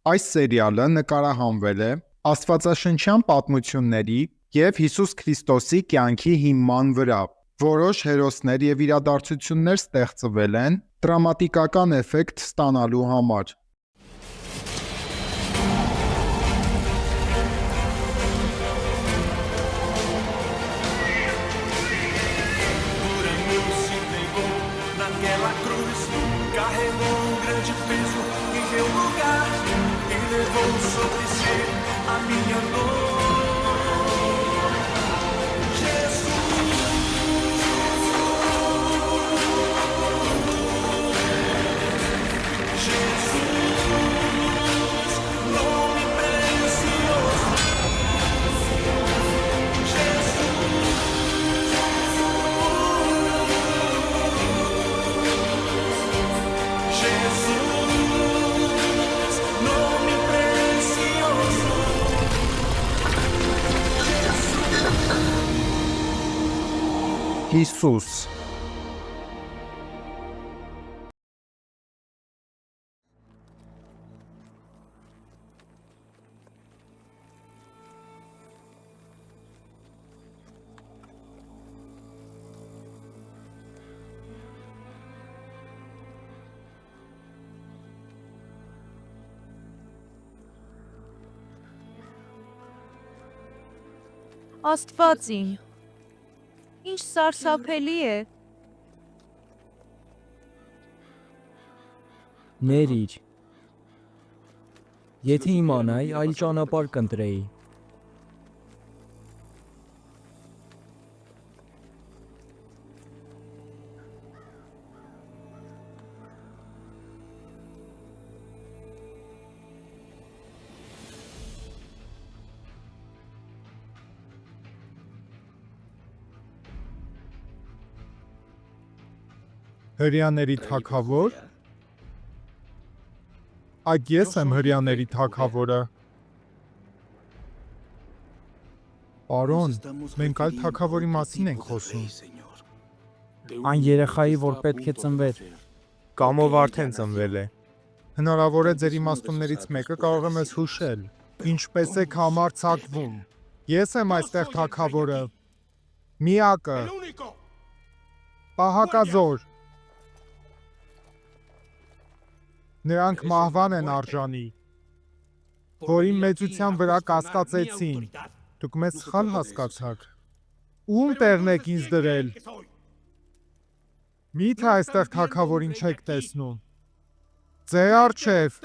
Այս սերիալը նկարահանվել է աստվածաշնչյան պատմությունների և Հիսուս Քրիստոսի կյանքի հիման վրա։ Որոշ հերոսներ և իրադարձություններ ստեղծվել են դրամատիկական էֆեկտ ստանալու համար։ Por amor se entregou naquela cruz, carregou um grande peso em meu lugar e levou sobre si a minha dor. Հիսուս Աստված իմ, ինչ սարսափելի է։ Ներիր։ Եթե իմանայի, այլ ճանապարհ կընտրեի։ Հրեաների թագավոր։ Այդ ես եմ հրեաների թագավորը։ Պարոն, մենք այլ թագավորի մասին ենք խոսում։ Այն երեխայի, որ պետք է ծնվեր։ Կամ ով արդեն ծնվել է։ Հնարավոր է ձեր իմաստուններից մեկը կարող է մեզ հուշել։ Ինչպես եք համարձակվում։ Ես եմ այստեղ թագավորը։ Միակը։ Պահակազոր։ Նրանք մահվան են արժանի, որի մեծության վրա կասկածեցին։ Դուք մեզ սխալ հասկացաք։ Ում տեղն եք ինձ դրել։ Միթե այստեղ թագավորին չեք տեսնում։ Ձեր առջև։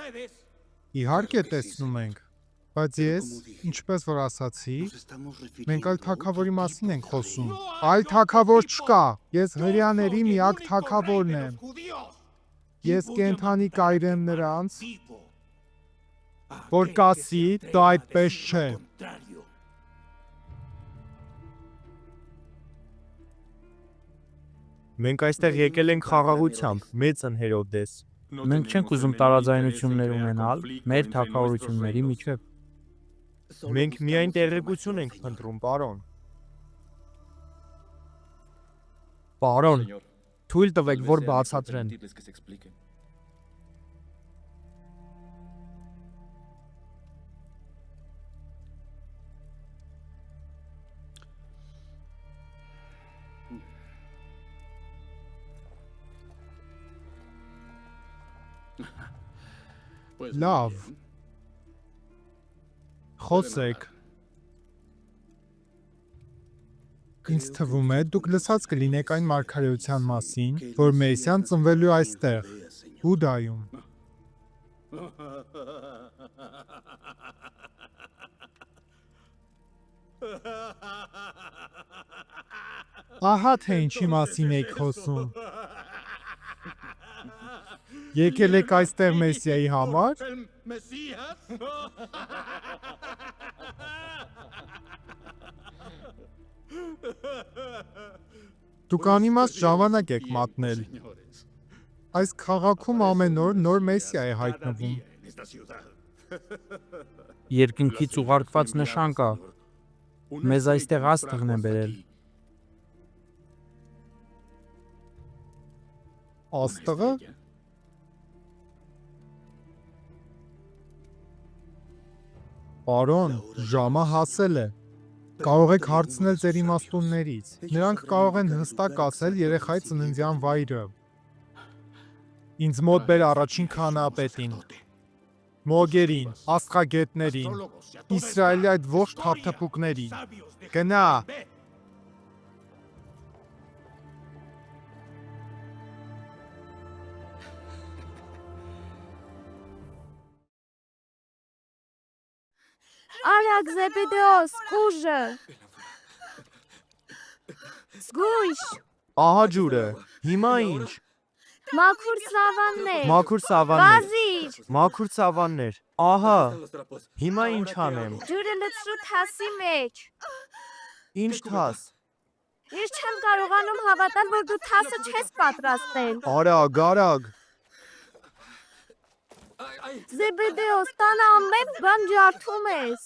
Իհարկե տեսնում ենք, բայց ես, ինչպես որ ասացի, մենք այլ թագավորի մասին ենք խոսում։ Այլ թագավոր չկա, ես հրեաների միակ թագավորն եմ։ Ես կենդանի կայրեմ նրանց, որ կասի, դա այդպես չէ։ Մենք այստեղ եկել ենք խաղաղությամբ, մեծն Հերովդես։ Մենք չենք ուզում տարաձայնություններ ունենալ մեր թագավորությունների միջև։ Մենք միայն տեղեկություն ենք փնտրում, պարոն։ Պարոն, թույլ տվեք, որ բացատրեն։ Լավ։ Խոսեք։ Ինձ թվում է, դուք լսած կլինեք այն մարգարեության մասին, որ Մեսիան ծնվելու այստեղ, Հուդայում։ Ահա թե ինչի մասին եք խոսում։ Եկել եք այստեղ Մեսիայի համար։ Դուք անիմաստ ժամանակ եք մատնել։ Այս քաղաքում ամեն օր նոր Մեսիա է հայտնվում։ Երկնքից ուղարկված նշան կա։ Մեզ այստեղ Աստղն է բերել։ Աստղը։ Պարոն, ժամը հասել է։ Կարող եք հարցնել ձեր իմաստուններից։ Նրանք կարող են հստակ ասել երեխայի ծննդյան վայրը։ Ինձ մոտ բեր առաջին քանապետին։ Մոգերին, աստղագետներին, Իսրայելի այդ ողջ թափթփուկներին։ Գնա։ Արագ Զեբեդեոս, ուժը։ Զգույշ, Ահա ջուրը։ Հիմա ինչ։ մաքուր սավաններ։ Մաքուր սավաններ։ Վազիր, Մաքուր սավաններ։ Ահա։ Հիմա ինչ անեմ։ ջուրը լցրու թասի մեջ։ Ինչ թաս։ Ես չեմ կարողանում հավատալ, որ դու թասը չես պատրաստել։ Արագ, արագ։ Զեբեդեոս, տանը ամեն բան ջարդում ես։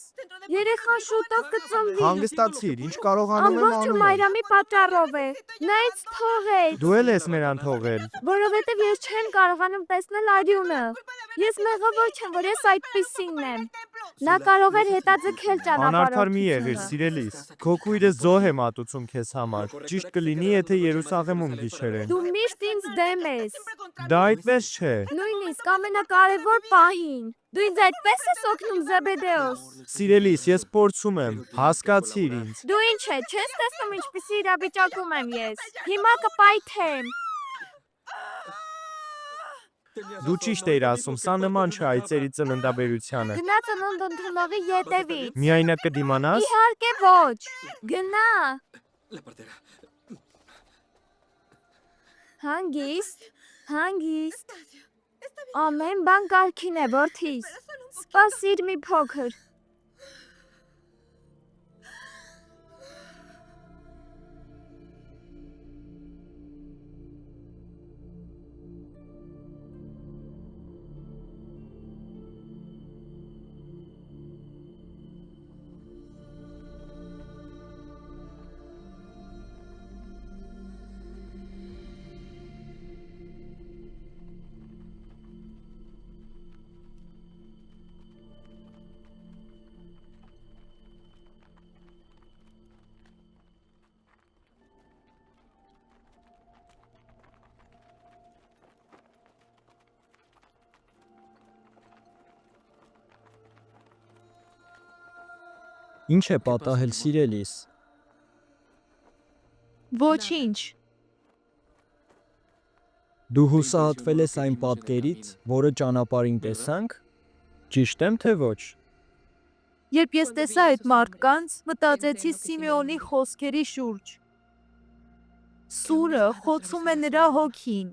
Երեխան շուտով կծնվի։ Հանգստացիր, ինչ կարողանում եմ Ամբողջը անում եմ։ Մայրամի պատճառով է։ Նա ինձ թողեց, Դու էլ ես նրան թողել։ որովհետև ես չեմ կարողանում տեսնել արյունը։ Ես մեղավոր չեմ, որ ես այդպիսինն եմ։ Նա կարող էր հետաձգել Անարդար մի եղիր, ճանապարհորդությունը։ սիրելիս։ Քո քույրը զոհ է մատուցում քեզ համար։ Ճիշտ կլինի, եթե Երուսաղեմում գիշերեն։ Դու միշտ ինձ դեմ ես։ Դա այդպես չէ։ Նույնիսկ ամենակարևոր պահին։ Դու ինձ այդպես ես օգնում, Զեբեդեոս։ Սիրելիս, ես փորձում եմ։ Հասկացիր ինձ։ Դու ինչ է, չես տեսնում ինչպիսի իրավիճակում եմ ես։ Հիմա կպայթեմ։ Դու ճիշտ էիր ասում, սա նման չէ այծերի ծննդաբերությանը։ Գնա ծնունդ ընդունողի ետևից։ Միայնակ կդիմանաս։ Իհարկե ոչ։ Գնա։ Հանգիստ, հանգիստ։ Ամեն բան կարգին է, որդիս։ Սպասիր մի փոքր։ Ինչ է պատահել, սիրելիս։ Ոչինչ։ Դու հուսահատվել ես այն պատկերից, որը ճանապարհին տեսանք։ Ճիշտ եմ թե ոչ։ Երբ ես տեսա այդ մարդկանց, մտածեցի Սիմեոնի խոսքերի շուրջ։ Սուրը խոցում է նրա հոգին։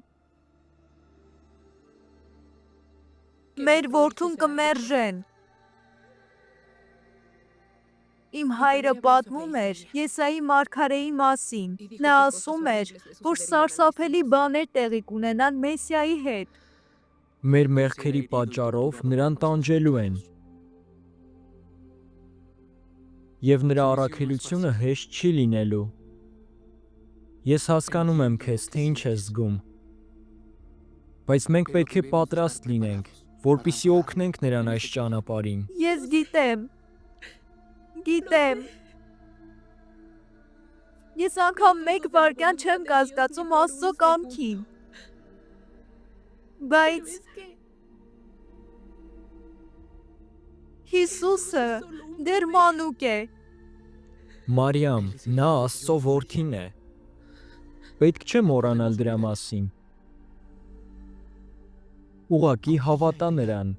Մեր որդուն կմերժեն։ Իմ հայրը պատմում էր Եսայի մարգարեի մասին։ Նա ասում էր, որ սարսափելի բաներ տեղի կունենան Մեսիայի հետ։ Մեր մեղքերի պատճառով նրան տանջելու են։ Եվ նրա առաքելությունը հեշտ չի լինելու։ Ես հասկանում եմ քեզ, թե ինչ ես զգում։ Բայց մենք պետք է պատրաստ լինենք, որպեսզի օգնենք նրան այս ճանապարհին։ Ես գիտեմ։ Գիտեմ։ Ես անգամ մեկ վայրկյան չեմ կասկածում Աստծո կամքին։ Բայց Հիսուսը դեռ մանուկ է։ Մարիամ, նա Աստծո որդին է։ Պետք չէ մոռանալ դրա մասին։ Ուղղակի հավատա նրան։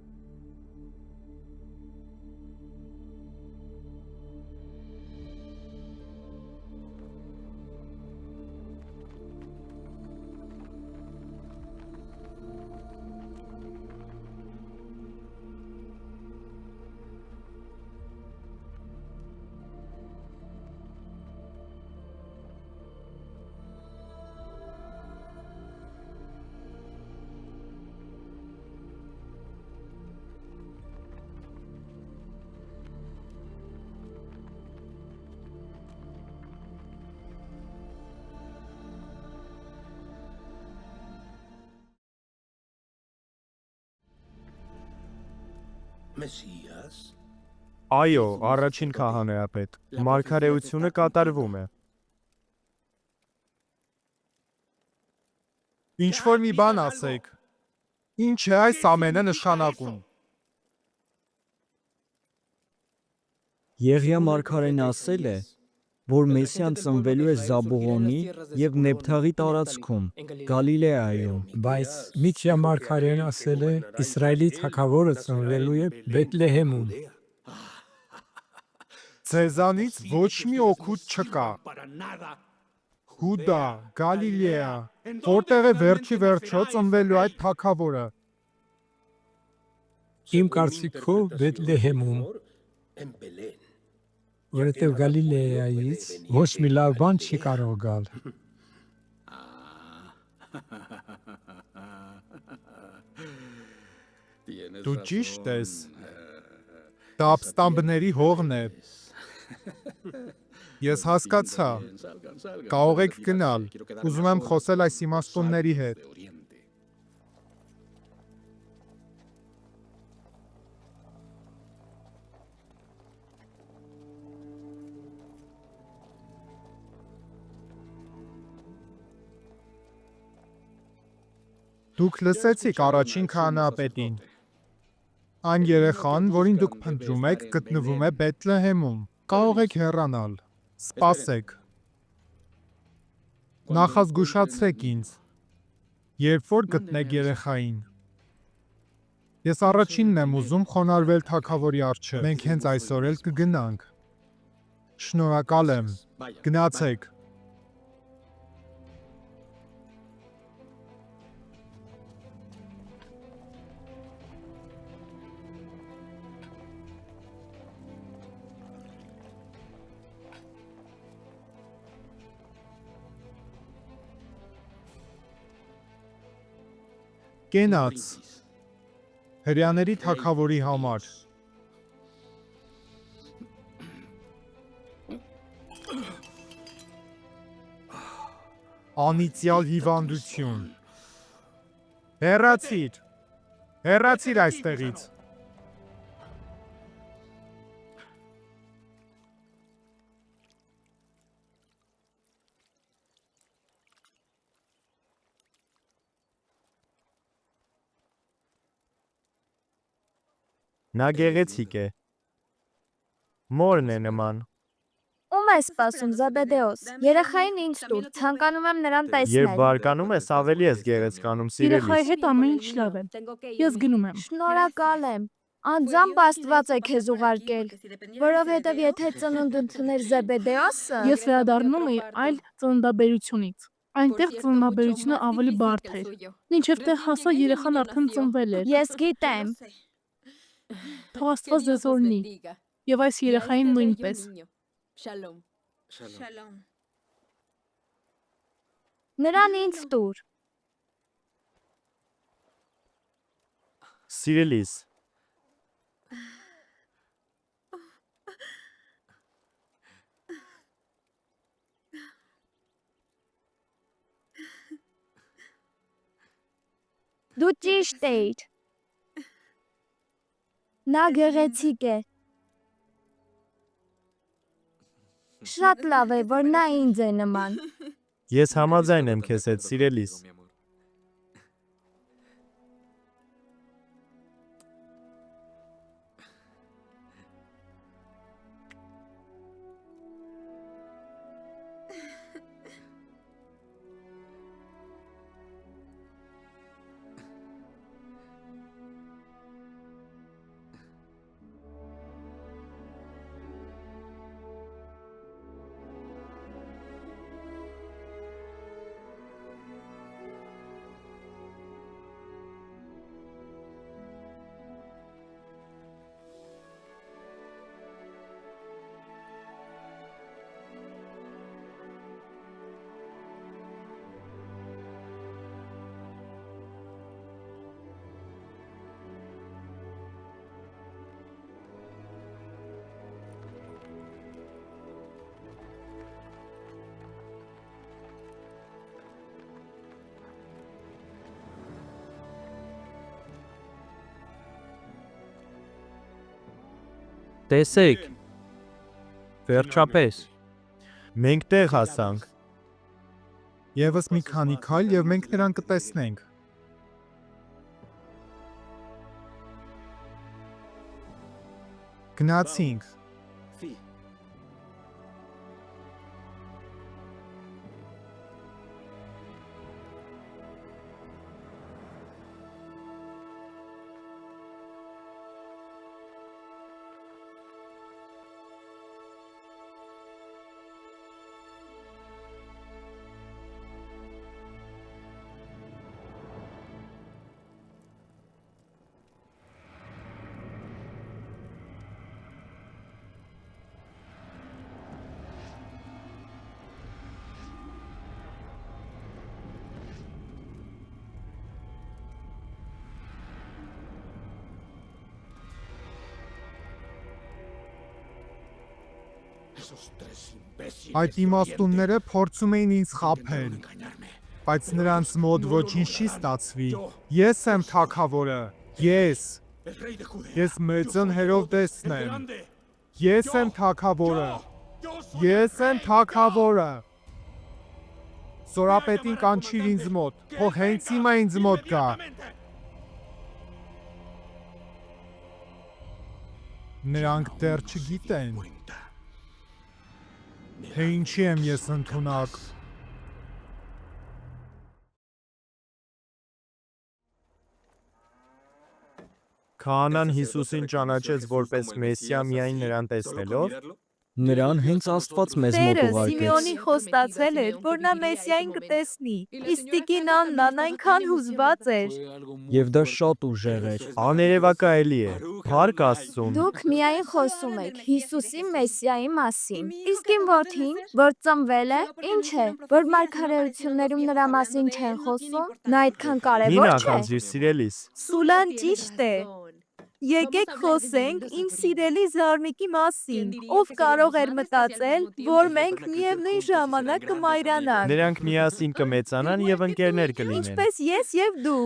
Այո, առաջին քահանայապետ։ Մարգարեությունը կատարվում է։ Ինչ որ մի բան ասեք։ Ինչ է այս ամենը նշանակում։ Եղիա մարգարեն ասել է, որ Մեսիան ծնվելու է Զաբուղոնի եւ Նեփթաղի տարածքում, Գալիլեայում։ Բայց Միքիա մարգարեն ասել է Իսրայելի թագավորը ծնվելու է Բեթլեհեմում։ Ձեզանից ոչ մի օգուտ չկա։ Հուդա, Գալիլեա, որտեղ է վերջի վերջո ծնվելու այդ թագավորը։ Իմ կարծիքով Բեթլեհեմում, որովհետև Գալիլեայից ոչ մի լավ բան չի կարող գալ։ Դու ճիշտ ես։ Դա ապստամբների հողն է։ Ես հասկացա։ Կարող եք գնալ։ Ուզում եմ խոսել այս իմաստունների հետ։ Դուք լսեցիք առաջին քահանայապետին։ Այն երեխան, որին դուք փնտրում եք, գտնվում է Բեթլեհեմում։ Կարող եք հեռանալ։ Սպասեք։ Նախազգուշացրեք ինձ։ Երբ որ գտնեք երեխային։ Ես առաջինն եմ ուզում խոնարհվել թագավորի առջև։ Մենք հենց այսօր էլ կգնանք։ Շնորհակալ եմ։ Գնացեք։ Կենաց հրյաների թագավորի համար։ Անիծյալ հիվանդություն։ Հեռացիր։ Հեռացիր այստեղից։ Նա գեղեցիկ է։ Մորն է նման։ Ում է սպասում, Զաբեդեոս։ Երեխային ինձ տուր, ցանկանում եմ նրան Երբ տեսնել։ բարկանում ես, ավելի ես գեղեցկանում, Երեխայի սիրելիս։ հետ ամեն ինչ լավ է։ Ես գնում եմ։ Շնորհակալ եմ։ Անձամբ Աստված է քեզ ուղարկել, որովհետև եթե ծնունդ ընդուներ Զեբեդեոսը, Ես վերադառնում էի այլ ծննդաբերությունից։ Այնտեղ ծննդաբերությունը ավելի բարդ էր։ Մինչև տեղ հասա երեխան արդեն ծնվել էր։ ես գիտեմ։ Թող Աստված ձեզ օրհնի։ Եվ այս երեխային նույնպես։ Նրան ինձ տուր։ Սիրելիս։ Դու ճիշտ էիր։ Նա գեղեցիկ է։ Շատ լավ է, որ նա ինձ է նման։ Ես համաձայն եմ քեզ հետ, սիրելիս։ Տեսեք։ Վերջապես։ Մենք տեղ հասանք։ Եվս մի քանի քայլ եւ մենք նրան կտեսնենք։ Գնացինք։ Այդ իմաստունները փորձում էին ինձ խաբել, բայց նրանց մոտ ոչինչ չի ստացվի։ Ես եմ թագավորը, ես մեծն Հերովդեսն եմ։ Ես եմ թագավորը։ Ես եմ թագավորը։ Սորապետին կանչիր ինձ մոտ, թող հենց հիմա ինձ մոտ գա։ Նրանք դեռ չգիտեն, թե ինչի եմ ես ընդունակ։ Քահանան Հիսուսին ճանաչեց որպես Մեսիա միայն նրան տեսնելով։ Նրան հենց Աստված մեզ մոտ Տերը ուղարկեց։ Սիմեոնի խոստացել էր, որ նա Մեսիային կտեսնի։ Իսկ տիկին Աննան այնքան հուզված էր։ Եվ դա շատ ուժեղ էր։ Աներևակայելի է։ Փառք Աստծուն։ Դուք միայն խոսում եք Հիսուսի Մեսիայի մասին։ Իսկ իմ որդին, որ ծնվել է, ինչ է, որ մարգարեություններում նրա մասին չեն խոսում, նա այդքան Մի կարևոր չէ։ նախանձիր սիրելիս։ Սուլան ճիշտ է։ Եկեք խոսենք իմ սիրելի զարմիկի մասին, ով կարող էր մտածել, որ մենք միևնույն ժամանակ կմայրանանք, Նրանք միասին կմեծանան եւ ընկերներ կլինեն։ ինչպես ես եւ դու։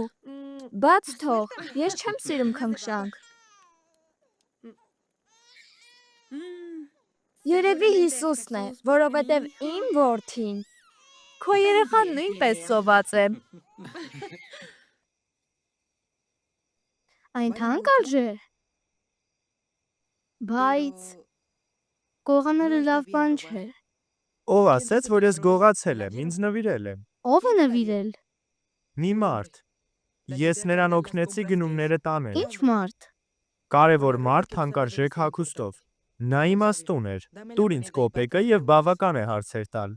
Բաց թող, ես չեմ սիրում քնքշանք։ Երևի Հիսուսն է, որովհետև իմ որդին Քո երեխան նույնպես սոված է։ Այնքան կարժե։ Բայց գողանալը լավ բան չէ։ Ով ասեց, որ ես գողացել եմ, ինձ նվիրել եմ։ Ո՞վ է նվիրել։ Մի մարդ։ Ես նրան օգնեցի գնումները տանել։ Ինչ մարդ։ Կարևոր մարդ հանկարժեք հագուստով։ Նա իմաստուն էր։ Տուր ինձ կոպեկը եւ բավական է հարցեր տալ։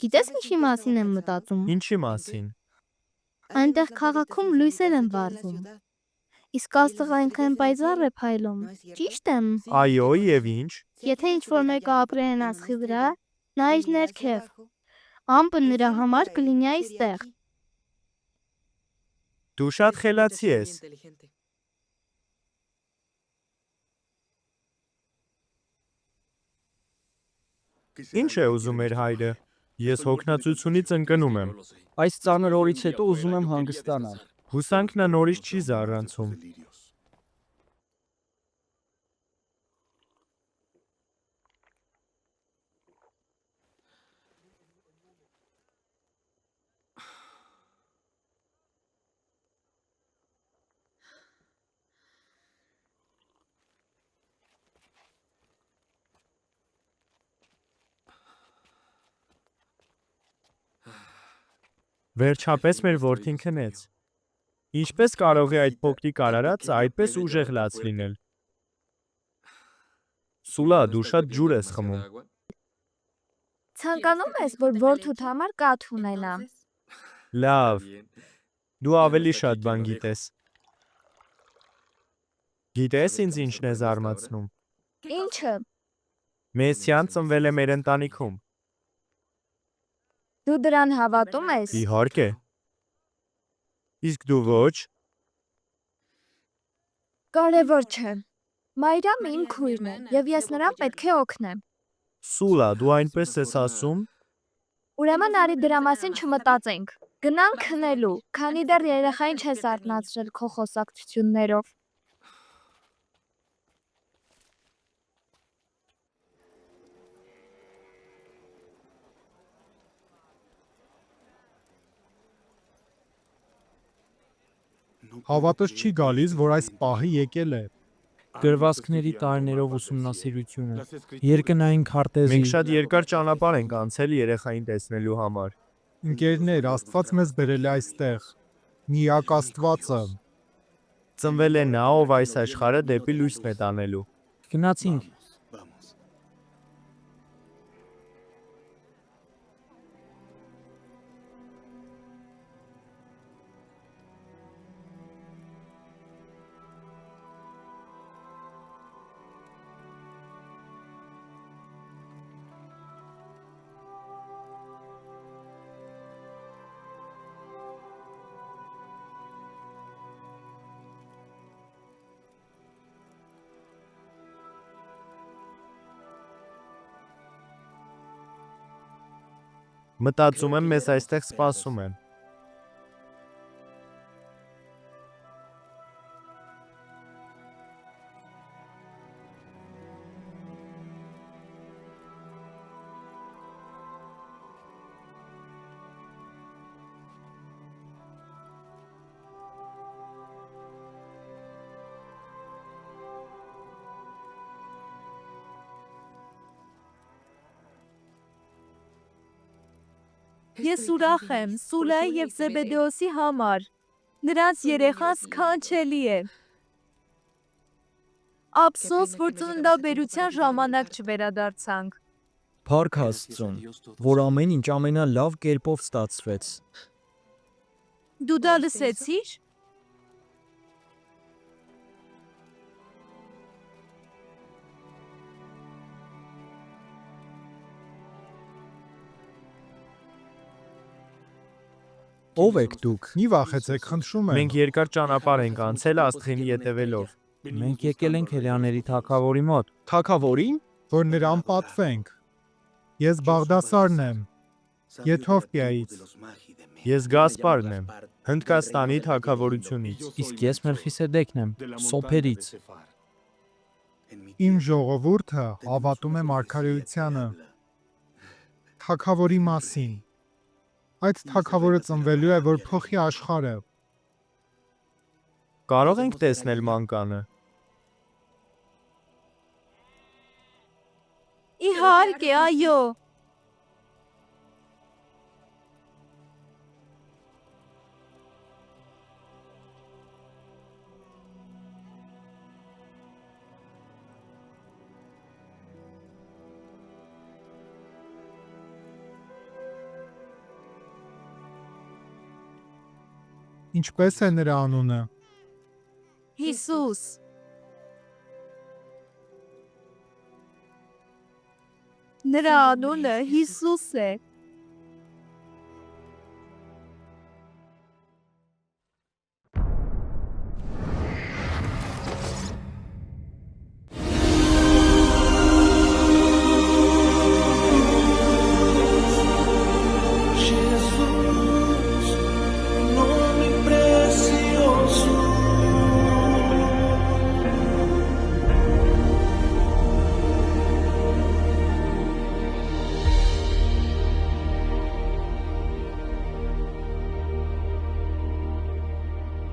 Գիտես ինչի մասին եմ մտածում։ Ինչի մասին։ Այնտեղ քաղաքում լույսեր են վառվում։ Իսկ աստղը այնքան պայծառ է փայլում։ Ճիշտ եմ։ Այո, եւ ինչ։ Եթե ինչ-որ մեկը ապրել են աստղի վրա, նա իր ներքև։ Ամպը նրա համար կլինի այստեղ։ Դու շատ խելացի ես։ Ինչ է ուզում էր հայրը։ Ես հոգնածությունից ընկնում եմ։ Այս ծանր օրից հետո ուզում եմ հանգստանալ։ Հուսանք նա նորից չի զառանցում։ Վերջապես մեր որդին քնեց։ Ինչպես կարող է այդ փոքրիկ արարածը այդպես ուժեղ լաց լինել։ Սուլա, դու շատ ջուր ես խմում։ ցանկանում ես, որ որդուդ համար կաթ ունենամ։ Լավ։ Դու ավելի շատ բան գիտես։ Գիտես ինձ ինչն է զարմացնում։ Ինչը։ Մեսիան ծնվել է մեր ընտանիքում։ Դու դրան հավատում ես։ Իհարկե։ Իսկ դու ոչ։ Կարևոր չէ։ Մայրամ իմ քույրն է, եւ ես նրան պետք է օգնեմ։ Սուլա, դու այնպես ես ասում։ Ուրեմն արի դրա մասին չմտածենք։ Գնանք քնելու, քանի դեռ երեխային չես արթնացրել քո խոսակցություններով։ Հավատս չի գալիս, որ այս պահը եկել է։ Գրվածքների տարիներով ուսումնասիրությունը, երկնային քարտեզի, Մենք շատ երկար ճանապարհ ենք անցել երեխային տեսնելու համար։ Ընկերներ, Աստված մեզ բերել է այստեղ։ Միակ Աստվածը։ Ծնվել է նա, ով այս աշխարհը դեպի լույսն է տանելու։ գնացինք։ Մտածում եմ, մեզ այստեղ սպասում են։ Ես ուրախ եմ Սուլայի եւ Զեբեդեոսի համար։ Նրանց երեխան սքանչելի է։ Ափսոս, որ ծննդաբերության ժամանակ չվերադարձանք։ Փառք Աստծուն, որ ամեն ինչ ամենալավ կերպով ստացվեց։ Դու դա լսեցի՞ր։ Ո՞վ եք դուք։ Մի վախեցեք, խնդրում եմ։ Մենք երկար ճանապարհ ենք անցել Աստղինի ետևելով։ Մենք եկել ենք Հելյաների թագավորի մոտ։ Թագավորին, որ նրան պատվենք։ Ես Բաղդասարն եմ, Եթովպիայից։ Ես Գասպարն եմ, Հնդկաստանի թագավորությունից։ Իսկ ես Մելխիսեդեկն եմ, Սոփերից։ Իմ ժողովուրդը հավատում է մարգարեությանը։ Թագավորի մասին։ Այդ թագավորը ծնվելու է, որ փոխի աշխարհը։ Կարող ենք տեսնել մանկանը։ Իհարկե, այո։ Ինչպես է նրա անունը։ Հիսուս։ Նրա անունը Հիսուս է։